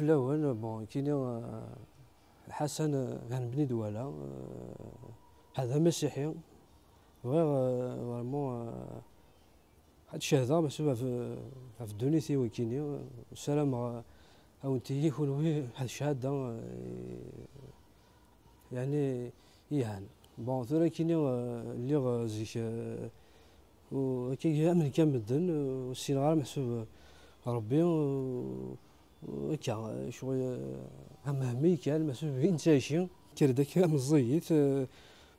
فلاون بون كاين حسن غنبني دواله هذا مسيحي غير فريمون هاد الشهاده مسؤوله في الدنيا وكيني السلام أونتي يكون هاد الشهاده يعني يهان بون ثورا كاين اللي زيك وكي من كامل والسينغال محسوب ربي هكا شويه همي كان محسوب انتاشي كردك مزيت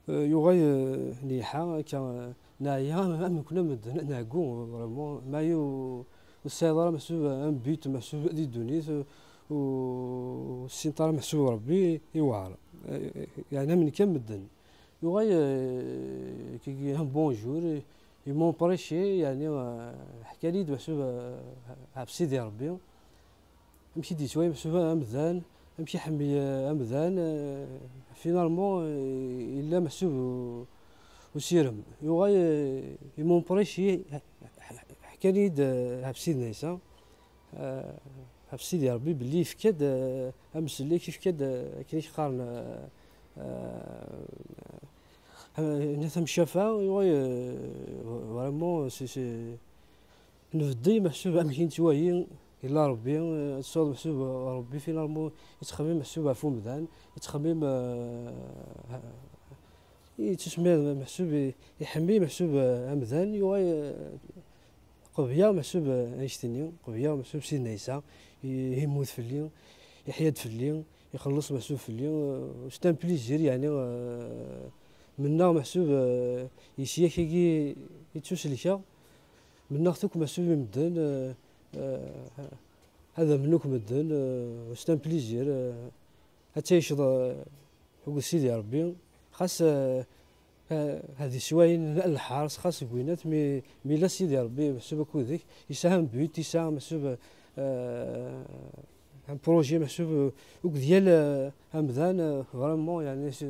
يوغاي نيحا كا نايا ما كنا مدن ناقو فريمون مايو السيطره محسوب ان بيت محسوب دي دونيت والسيطره محسوب ربي يوعر يعني من كم مدن يوغاي كي هم بونجور يمون بريشي يعني حكى لي محسوب بسيدي ربي نمشي دي شويه محسوب امذان نمشي حمي امذان فينالمون الا محسوب وسيرم يوغاي يمون بريشي حكى لي بسيدنا عيسى بسيدي ربي بلي فكاد امسلي كيف كاد كاينش قارن ناس مشافا وي فريمون سي نفدي محسوب امشي نتوايي الا ربي الصوت محسوب ربي فينالمون يتخمم محسوب عفو مدان يتخمم يتسمى محسوب يحمي محسوب امذان يواي قبيا محسوب ايشتيني قبيا محسوب سيدنا عيسى يموت في الليل يحيد في الليل يخلص محسوب في الليل ستان بليزير يعني منا محسوب يسيا كي يتوسلكا منا ختوك محسوب مدن هذا منوك مدن ستان بليزير حتى يشض حق سيدي ربي خاص هذه سواين الحارس خاص بوينات مي لا سيدي ربي محسوب كوديك يساهم بيوت يساهم محسوب ان بروجي محسوب ديال همذان فريمون يعني سي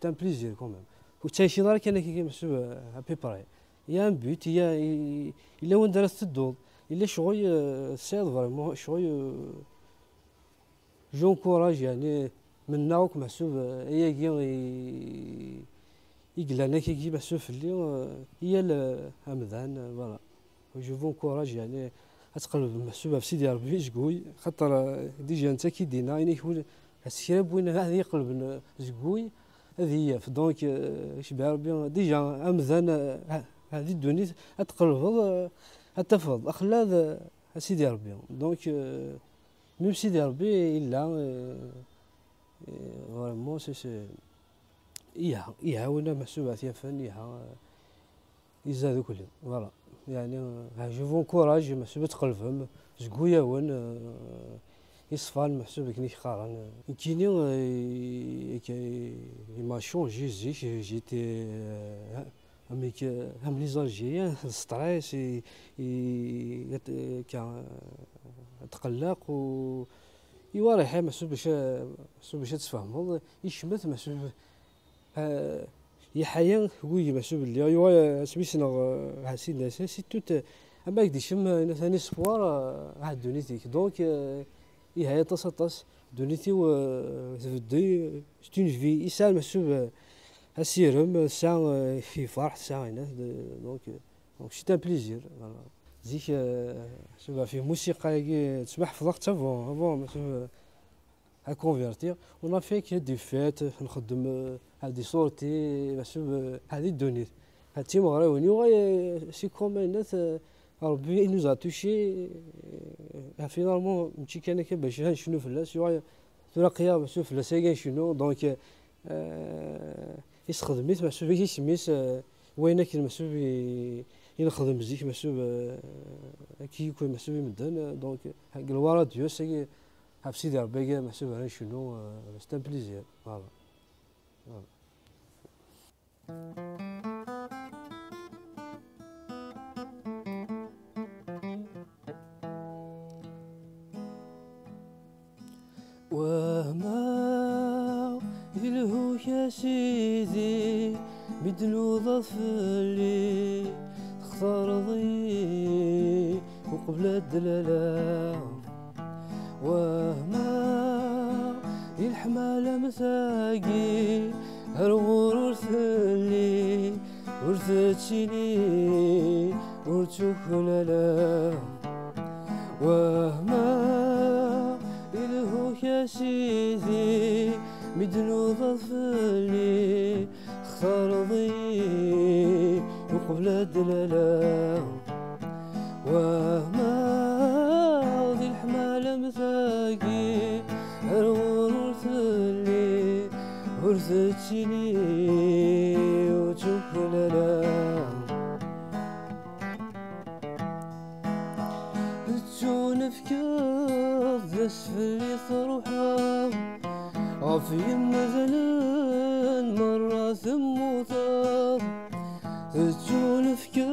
ان بليزير كوميم وتا شي دار كان كي محسوب ابي براي يا ان بيوت يا الا وين درت الدوض الا شغل السيد فريمون شغل جون كوراج يعني من ناوك محسوب يقلنا كي محسوب في الليل هي همذان فوالا جو فون كوراج يعني اتقلب محسوبه في سيدي ربي زكوي خاطر ديجا انت كي دينا يعني يكون السياب وين هذا يقلب زكوي هذه هي في دونك شبه ربي ديجا امذان هذه الدنيا اتقلب اتفض اخلاذ سيدي ربي دونك ميم سيدي ربي الا فريمون سي يعاونا محسوبه ثيافن يزادو كل فوالا يعني جو فون كوراج محسوب تقلبهم زكويا وين يصفان محسوب كني خارن كيني ما شونجي زيك جيتي اميك هم لي زالجيريان ستريس تقلق و يواريح محسوب باش تفهموا يشمت محسوب يحيى وي محسوب اللي ايوا سميتنا حسين سي توت اما يديشم ثاني سبوار هاد دونيتيك دونك هي تصطس دونيتي و تفدي ستون في يسال محسوب السيرم ساعه في فرح ساعه دونك سي ان بليزير زيك شوف في موسيقى تسمح في وقت افون محسوب à convertir. On a fait qu'il y a des fêtes, on a des sorties, des données. C'est comme il nous a touché. Finalement, je suis allé à Chino, donc il se remet, وينك المسؤول ينخدم بزيك مسؤول كي يكون مسؤول مدن دونك الورا ديو سي سيدي ربي محسوب على شنو سي ان بليزير فوالا وما يلهو يا سيدي بدلو ظفلي اختار ضي وقبل الدلالة وهما الحمالة مساقي الغور ورثلي ورثتشيني ورتشوفنا لا وهما إلهو يا سيدي مدنو ظفلي اختار ضي وقبل الدلالة وهما ذي الحمالة مثاقي الغور ورثلي ورثتشيني وتشوفنا لا نفكر ذا سفلي صروحه عافي مثلا مرة ثم وثاق نفكر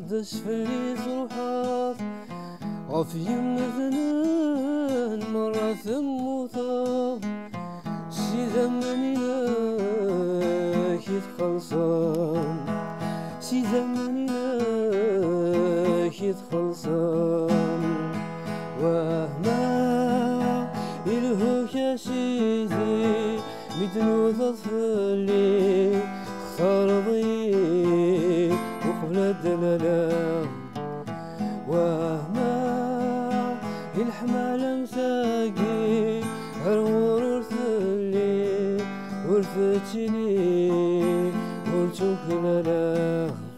ذا سفلي صروحه عافي مثلا مرة ثم وثاق شي زماننا كي تخلصان شي زماننا كي تخلصان وهما إلهو يا سيدي مدنو ظفلي اختار ضي وقبل الدلالة وهما الحمالة مساقي الغور ورثلي ورثتشيني ورتشوفنا لا